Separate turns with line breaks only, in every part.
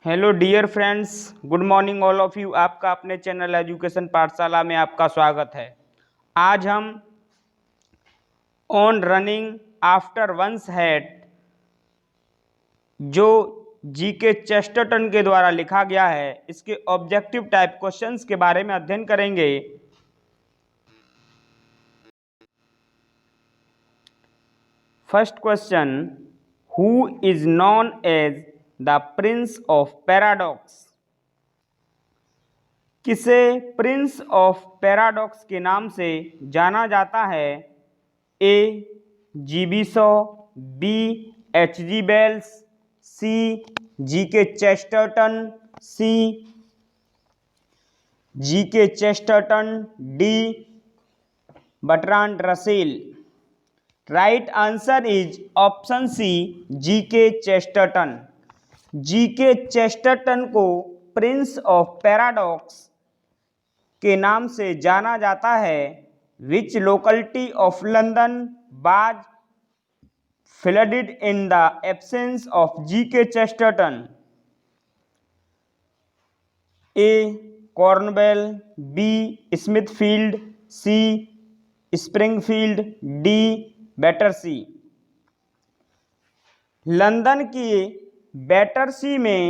Hello dear friends, good morning all of you. आपका अपने channel education पाठशाला में आपका स्वागत है। आज हम on running after one's hat, जो जीके चेस्टरटन के द्वारा लिखा गया है, इसके ऑब्जेक्टिव टाइप क्वेश्चंस के बारे में अध्ययन करेंगे। First question, who is known as the prince of paradox? किसे प्रिंस ऑफ पैराडॉक्स के नाम से जाना जाता है? A GB Shaw, B HG. Wells, C GK Chesterton, C GK Chesterton, D Bertrand Russell. Right answer is option C, GK Chesterton. GK Chesterton को prince of paradox के नाम से जाना जाता है। Which locality of London was flooded in the absence of G.K. Chesterton? A. Cornwall, B. Smithfield, C. Springfield, D. Battersea. London की Battersea में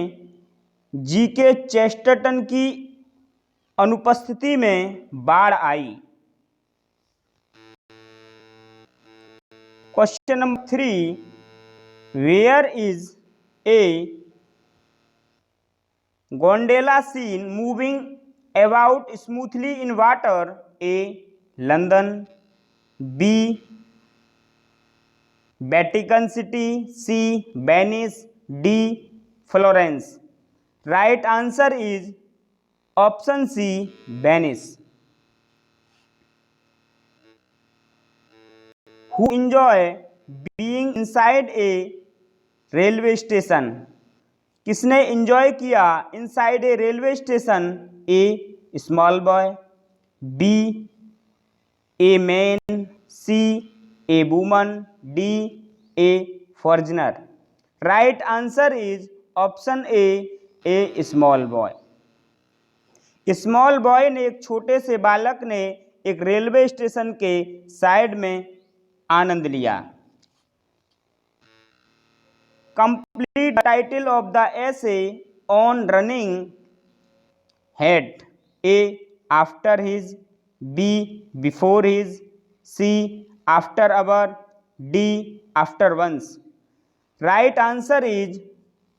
GK Chesterton की अनुपस्थिति में बाढ़ आई। Question number 3, where is a gondola seen moving about smoothly in water? A London, B Vatican City, C Venice, D Florence. Right answer is option C, Venice. Who enjoy being inside a railway station? किसने enjoy किया inside a railway station? A small boy, B a man, C a woman, D a foreigner. Right answer is option A small boy. Small boy ने, एक छोटे से बालक ने एक railway station के साइड में आनंद लिया। Complete title of the essay on running hat. A after his, B before his, C after our, D after one's. Right answer is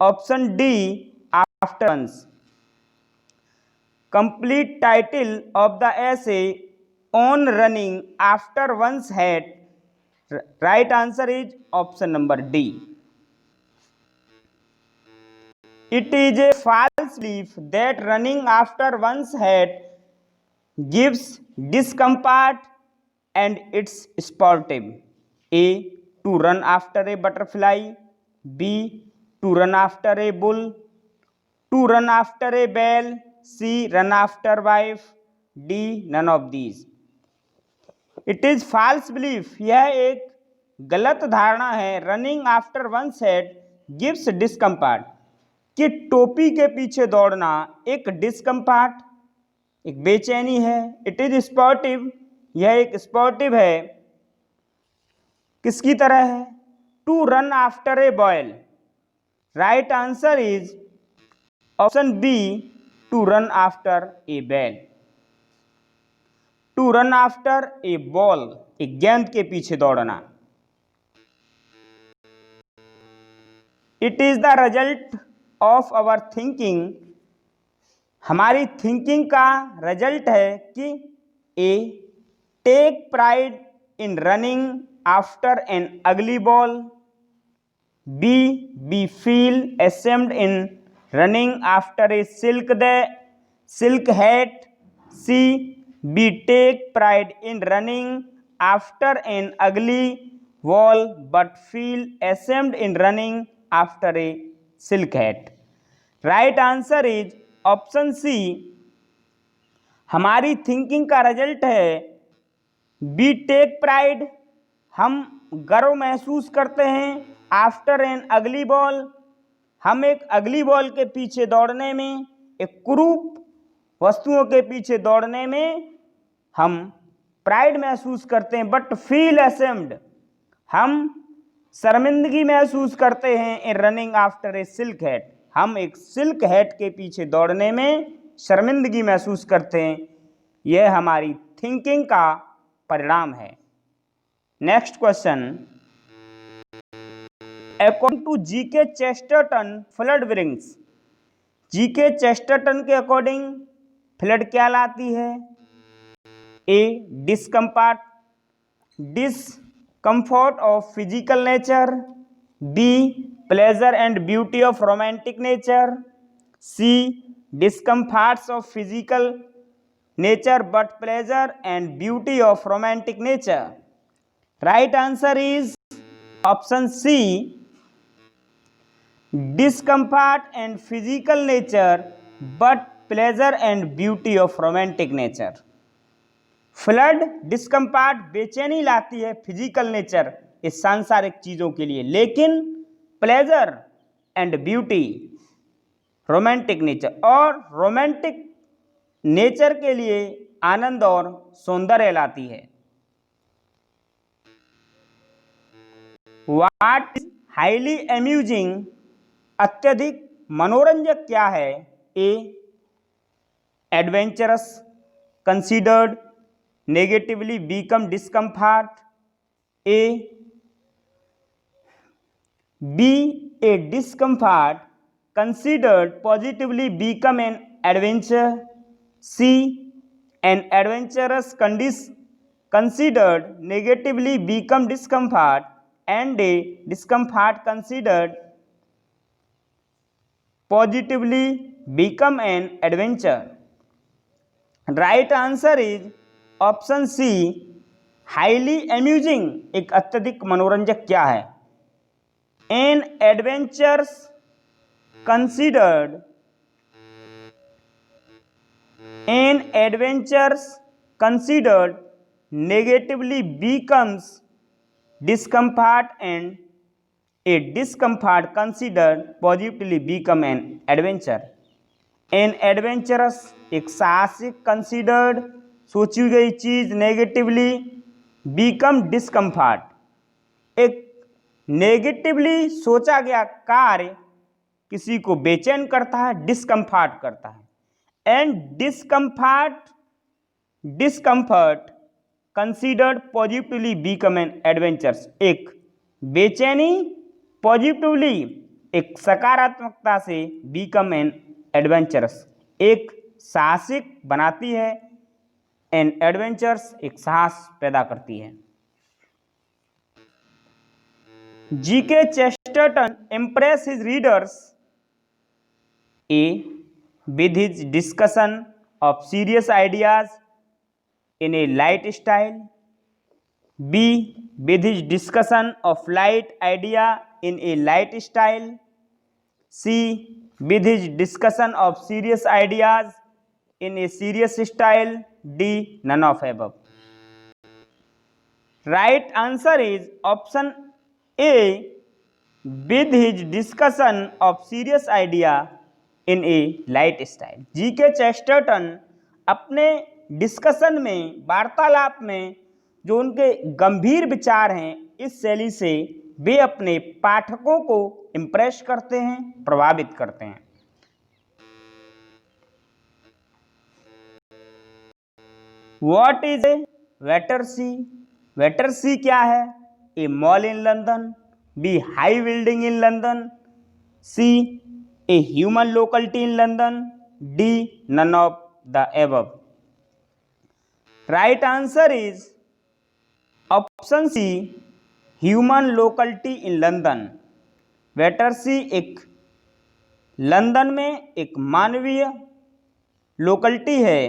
option D, after one's. Complete title of the essay on running after one's hat. Right answer is option number D. It is a false belief that running after one's head gives discomfort and it's sportive. A. To run after a butterfly. B. To run after a bull. To run after a bell. C. Run after wife. D. None of these. It is false belief, यह एक गलत धारणा है। Running after one's hat gives discomfort, कि टोपी के पीछे दौड़ना एक डिस्कम्फर्ट, एक बेचैनी है। इट इज स्पोर्टिव, यह एक स्पोर्टिव है। किसकी तरह है? To run after a boil. Right answer is option B, to run after a bell. To run after a ball, एक गेंद के पीछे दौड़ना। It is the result of our thinking, हमारी थिंकिंग का रिजल्ट है कि A take pride in running after an ugly ball, B we feel ashamed in running after a silk hat, C we take pride in running after an ugly wall but feel ashamed in running after a silk hat. Right answer is option C. हमारी thinking का result है we take pride, हम गर्व महसूस करते हैं after an ugly ball, हम एक अगली बॉल के पीछे दौड़ने में, एक कुरूप वस्तुओं के पीछे दौड़ने में हम प्राइड महसूस करते हैं, बट फील असेम्ड, हम शर्मिंदगी महसूस करते हैं इन running after a silk hat, हम एक सिल्क हैट के पीछे दौड़ने में शर्मिंदगी महसूस करते हैं। यह हमारी थिंकिंग का परिणाम है। Next question, according to GK Chesterton flood brings, GK Chesterton के अकॉर्डिंग फ्लड क्या लाती है? A discomfort of physical nature, B pleasure and beauty of romantic nature, C discomforts of physical nature but pleasure and beauty of romantic nature. Right answer is option C, discomfort and physical nature but pleasure and beauty of romantic nature. Flood discomfort बेचैनी लाती है physical nature इस सांसारिक चीजों के लिए, लेकिन pleasure and beauty romantic nature, और रोमांटिक नेचर के लिए आनंद और सौंदर्य लाती है। व्हाट इज हाईली अम्यूजिंग, अत्यधिक मनोरंजक क्या है? A adventurous considered negatively become discomfort, A B A discomfort considered positively become an adventure, C an adventurous considered negatively become discomfort, and a discomfort considered positively become an adventure. Right answer is option C, highly amusing, एक अत्यधिक मनोरंजक क्या है? An adventurous considered negatively becomes discomfort, and a discomfort considered positively become an adventure. An adventurous एक साहसिक, considered सोची गई चीज, negatively become discomfort एक नेगेटिवली सोचा गया कार्य किसी को बेचैन करता है, डिस्कम्फर्ट करता है। And discomfort considered positively become an adventures, एक बेचैनी पॉजिटिवली एक सकारात्मकता से बिकम एन एडवेंचरस एक साहसिक बनाती है, एन एडवेंचर्स एक साहस पैदा करती है। GK Chesterton impress his readers A with his discussion of serious ideas in a light style, B with his discussion of light idea in a light style, C with his discussion of serious ideas in a serious style, D none of above. Right answer is option A, with his discussion of serious idea in a light style. GK Chesterton अपने discussion में, वार्तालाप में जो उनके गंभीर विचार हैं, इस शैली से वे अपने पाठकों को इम्प्रेस करते हैं, प्रभावित करते हैं। What is a Battersea? Battersea क्या है? A mall in London, B high building in London, C a human locality in London, D none of the above. Right answer is option C, human locality in London. Battersea एक London में एक मानवीय locality है।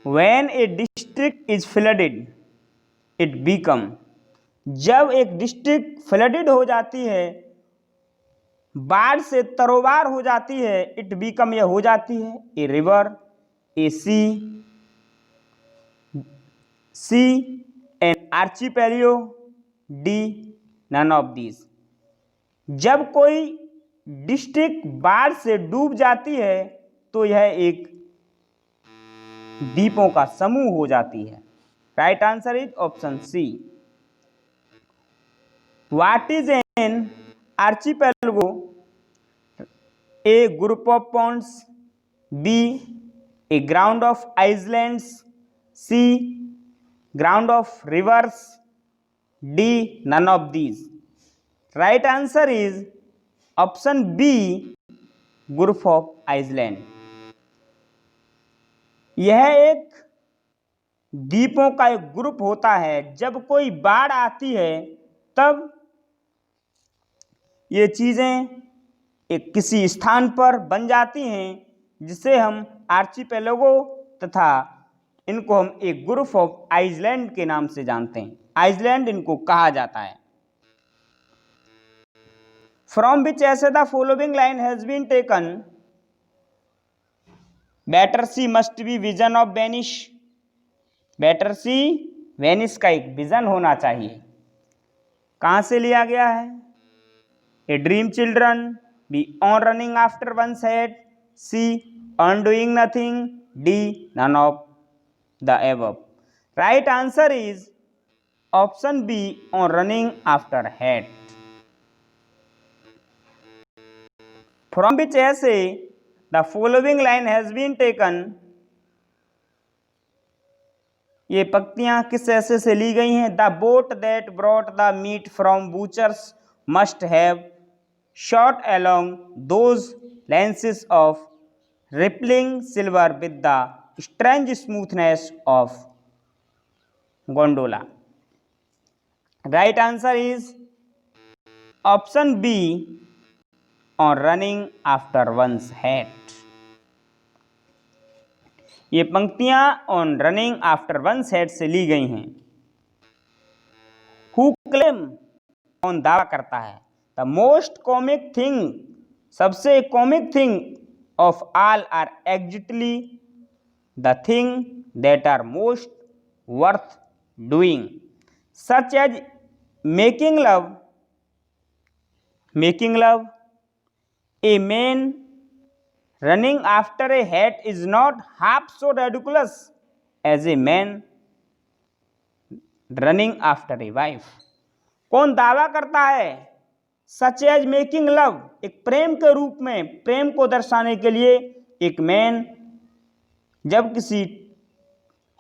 When a district is flooded, it become, जब एक district flooded हो जाती है, बाढ़ से तरोवार हो जाती है, इट बिकम यह हो जाती है A river, A C an archipelago, D none of these. जब कोई डिस्ट्रिक्ट बाढ़ से डूब जाती है तो यह एक द्वीपों का समूह हो जाती है। Right answer is option C. What is an archipelago? A group of ponds, B a ground of islands, C ground of rivers, D none of these. Right answer is option B group of island. यह एक द्वीपों का एक group होता है। जब कोई बाढ़ आती है तब ये चीज़ें एक किसी स्थान पर बन जाती हैं जिसे हम आर्चिपेलागो, तथा इनको हम एक ग्रुप ऑफ आइलैंड के नाम से जानते हैं। आइलैंड इनको कहा जाता है। From which essay the following line has been taken? Better see must be vision of Venice. Better see Venice का एक विजन होना चाहिए। कहाँ से लिया गया है? A dream children, B on running after one's head, C on doing nothing, D none of the above. Right answer is option B on running after head. From which essay the following line has been taken? ये पंक्तियां किस essay से ली गई हैं? The boat that brought the meat from butchers must have shot along those lenses of rippling silver with the strange smoothness of gondola. Right answer is option B on running after one's head. ये पंक्तियां on running after one's head से ली गई हैं। Who claim, कौन दावा करता है? द मोस्ट कॉमिक थिंग, सबसे comic thing of all are exactly the thing that are most worth doing, such as making love, a man running after a hat is not half so ridiculous as a man running after a wife। कौन दावा करता है? सच as making love, एक प्रेम के रूप में, प्रेम को दर्शाने के लिए एक मैन जब किसी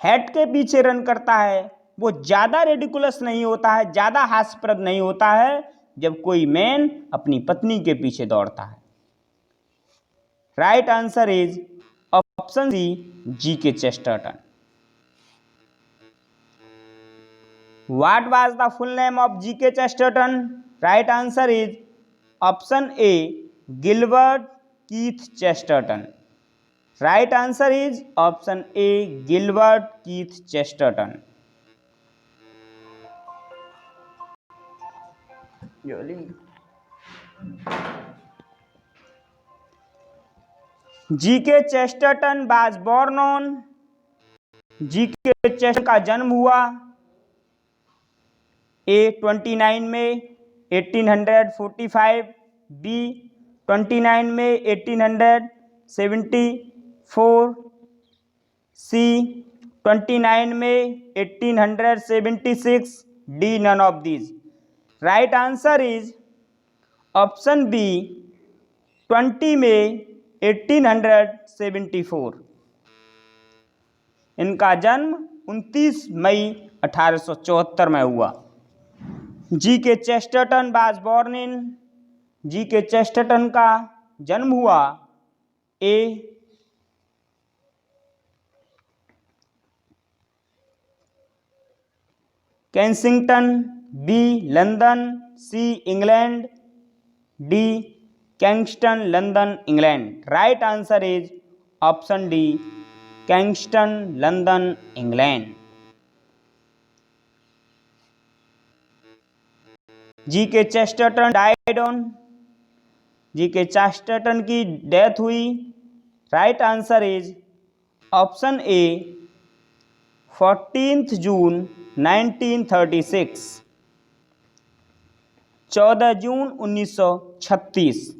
हैट के पीछे रन करता है वो ज़्यादा रेडिकुलस नहीं होता है, ज़्यादा हास्यप्रद नहीं होता है जब कोई मैन अपनी पत्नी के पीछे दौड़ता है। Right answer is option C GK. Chesterton. What was the full name of GK. Chesterton? Right answer is option A Gilbert Keith Chesterton. Right answer is option A Gilbert Keith Chesterton. GK. Chesterton was born on, GK. Chesterton का जन्म हुआ ए 29 में 1845, B 29 में 1874, सी 29 में 1876, D none of these. Right answer is option B 20 में 1874। इनका जन्म 29 मई 1874 में हुआ। GK. Chesterton was born in, GK. Chesterton का जन्म हुआ A Kensington, B London, C England, D Kingston London England. Right answer is option D Kingston London England. GK. Chesterton died on, GK. Chesterton की death हुई। Right answer is option A 14 June 1936। 14 June 1936।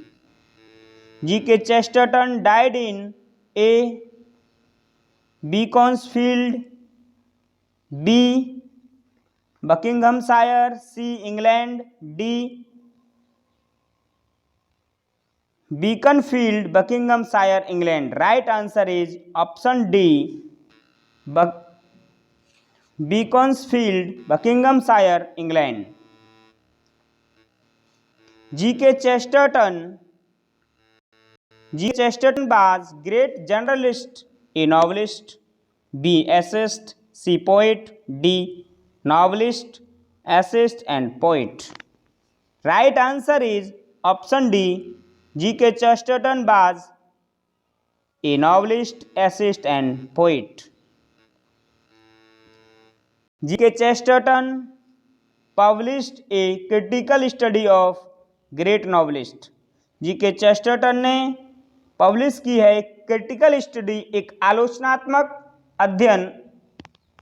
GK Chesterton died in A Beaconsfield, B Buckinghamshire, C England, D Beaconsfield, Buckinghamshire, England. Right answer is option D, Beaconsfield, Buckinghamshire, England. GK Chesterton was great journalist, a novelist, B essayist, C poet, D novelist, essayist and poet. Right answer is option D. G.K. Chesterton was a novelist, essayist and poet. G.K. Chesterton published a critical study of great novelist. G.K. Chesterton ने publish की है critical study, एक आलोचनात्मक अध्ययन,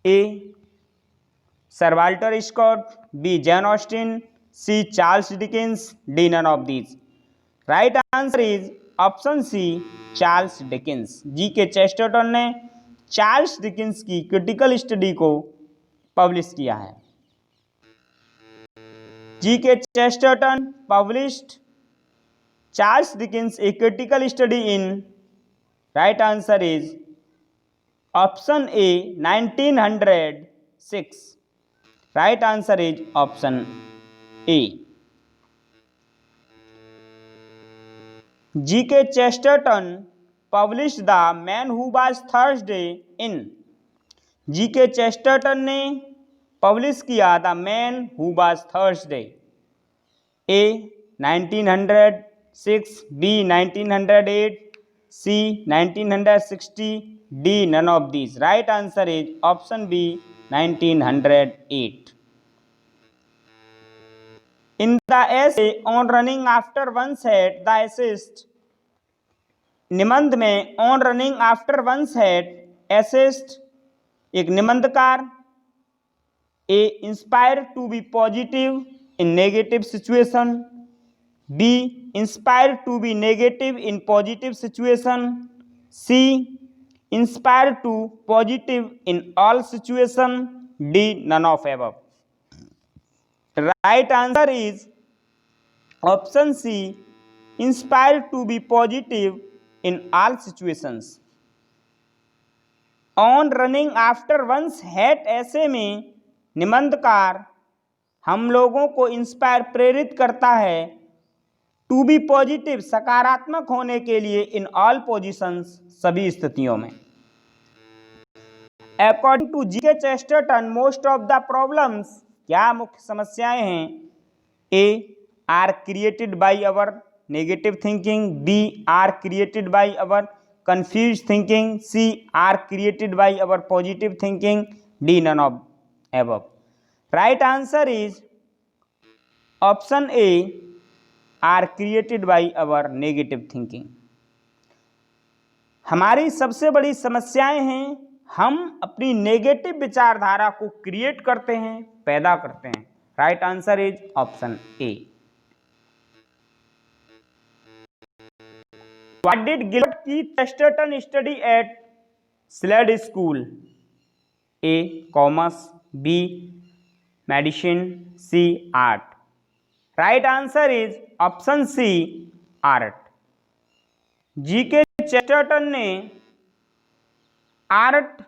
A sir Walter Scott, B Jane Austen, C Charles Dickens, D none of these. Right answer is option C, Charles Dickens. G K Chesterton ने Charles Dickens की critical study को publish किया है। G K Chesterton published Charles Dickens a critical study in, right answer is option A, 1906. Right answer is option A. G.K. Chesterton published The Man Who Was Thursday in, G.K. Chesterton ने publish किया the man who was Thursday, A 1906, B 1908, C 1960, D none of these. Right answer is option B, 1908। In the essay on running after one's head the essayist, निबंध में on running after one's head essayist एक निबंधकार, A inspire to be positive in negative situation, B inspire to be negative in positive situation, C inspire to positive in all situation, D none of above. Right answer is option C, inspire to be positive in all situations. On running after one's hat essay में निबंधकार हम लोगों को inspire प्रेरित करता है to be positive सकारात्मक होने के लिए इन ऑल पोजिशंस सभी स्थितियों में। According to GK Chesterton most of the problems, क्या मुख्य समस्याएं हैं, A are created by our negative thinking, B are created by our confuse thinking, C are created by our positive thinking, D none of above. Right answer is option A, are created by our negative thinking. हमारी सबसे बड़ी समस्याएं हैं हम अपनी negative विचारधारा को create करते हैं, पैदा करते हैं। Right answer is option A. What did Gilbert Keith Chesterton study at Slade School, A commerce, B medicine, C art. Right answer is option C, art. GK Chesterton ने art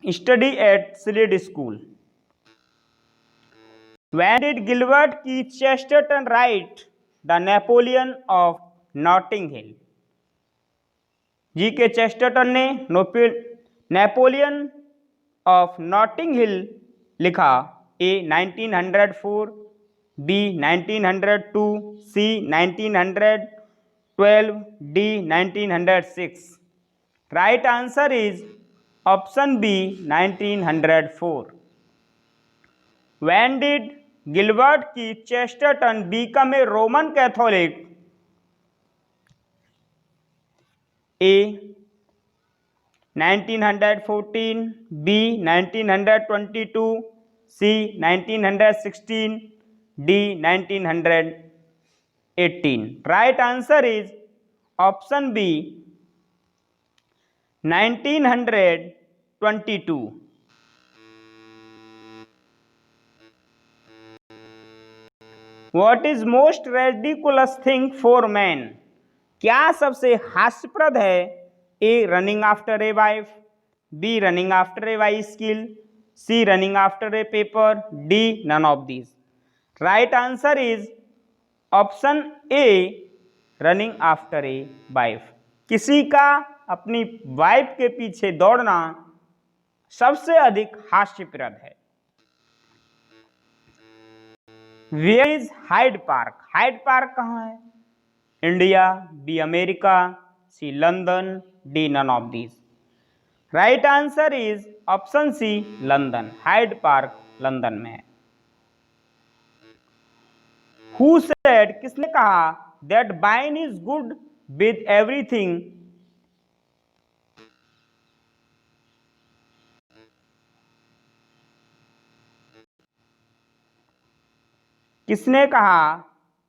study at Slade School. When did Gilbert Keith Chesterton write The Napoleon of Notting Hill? GK Chesterton ने Napoleon of Notting Hill लिखा, A 1904, B 1902, C 1912, D 1906। Right answer is option B, 1904। When did Gilbert Keith Chesterton become a Roman Catholic? A 1914, B 1922, C 1916, D 1918. Right answer is option B 1922. What is most ridiculous thing for men? क्या सबसे हास्यप्रद है? A running after a wife, B running after a bicycle, C running after a paper, D none of these. Right answer is option A running after a wife. किसी का अपनी wife के पीछे दौड़ना सबसे अधिक हास्यप्रद है। Where is Hyde Park? Hyde Park कहाँ है? India, B America, C London, D none of this. Right answer is option C London. Hyde Park London में है। Who said? किसने कहा? That wine is good with everything. किसने कहा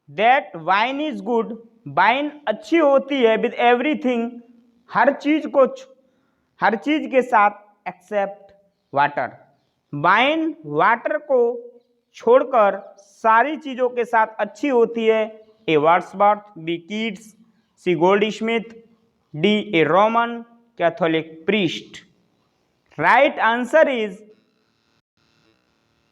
that wine is good? Wine अच्छी होती है with everything, हर चीज को, हर चीज के साथ, एक्सेप्ट वाटर। वाइन वाटर को छोड़कर सारी चीजों के साथ अच्छी होती है। A Wordsworth, B Keats, C Goldsmith, D a Roman Catholic priest. Right answer is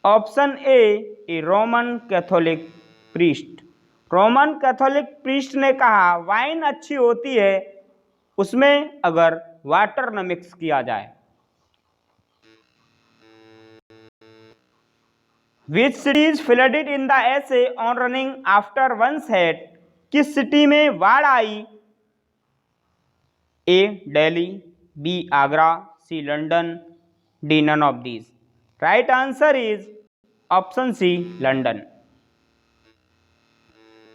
option A Roman Catholic priest. Roman Catholic priest ने कहा वाइन अच्छी होती है उसमें अगर वाटर न मिक्स किया जाए। Which city is flooded in the essay on running after one's head? किस सिटी में बाढ़ आई? A Delhi, B Agra, C London, D none of these. Right answer is option C London.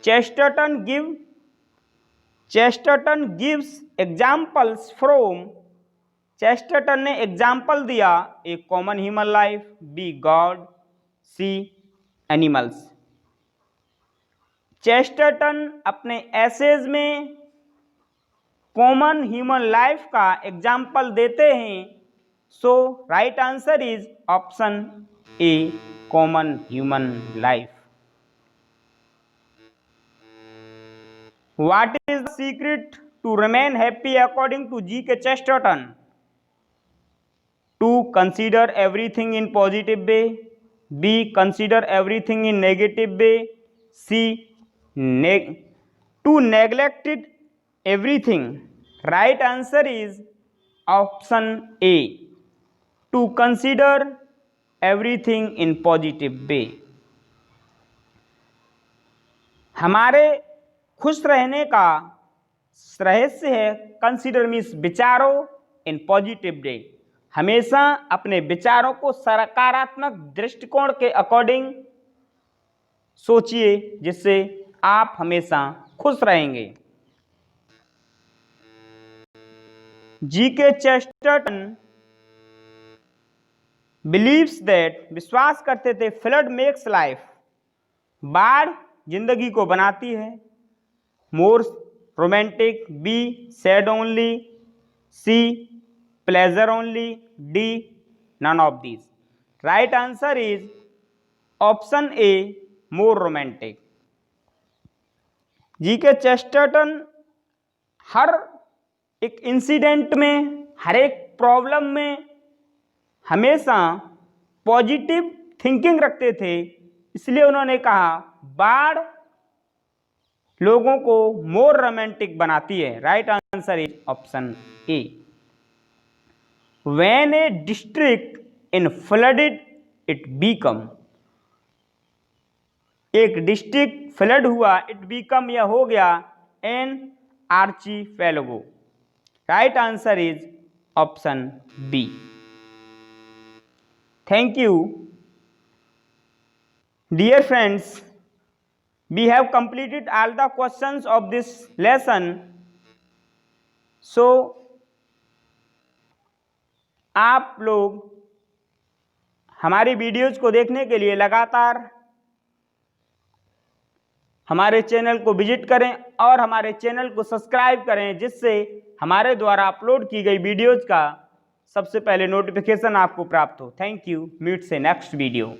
Chesterton gives examples from. Chesterton ने example दिया A common human life, B God, C animals. Chesterton अपने essays में common human life का example देते हैं। So right answer is option A common human life. What is the secret to remain happy according to G.K. Chesterton? To consider everything in positive way, B consider everything in negative way, C to neglect it everything. Right answer is option A to consider everything in positive way. हमारे खुश रहने का रहस्य है consider means विचारो in positive way. हमेशा अपने विचारों को सकारात्मक दृष्टिकोण के अकॉर्डिंग सोचिए जिससे आप हमेशा खुश रहेंगे। जी.के. चेस्टरटन बिलीव्स दैट, विश्वास करते थे, फ्लड मेक्स लाइफ, बाढ़ जिंदगी को बनाती है, more romantic, B sad only, C pleasure only, D none of these. Right answer is option A more romantic. GK. Chesterton हर एक इंसिडेंट में, हर एक प्रॉब्लम में हमेशा पॉजिटिव थिंकिंग रखते थे, इसलिए उन्होंने कहा बाढ़ लोगों को मोर रोमांटिक बनाती है। Right answer is option A. When a district in flooded it become, एक डिस्ट्रिक्ट फ्लड हुआ, इट बीकम यह हो गया, an archipelago. Right answer is option B. Thank you dear friends, we have completed all the questions of this lesson. So आप लोग हमारी videos को देखने के लिए लगातार हमारे चैनल को विजिट करें और हमारे चैनल को सब्सक्राइब करें, जिससे हमारे द्वारा अपलोड की गई वीडियोज का सबसे पहले नोटिफिकेशन आपको प्राप्त हो। Thank you. मीट से नेक्स्ट वीडियो।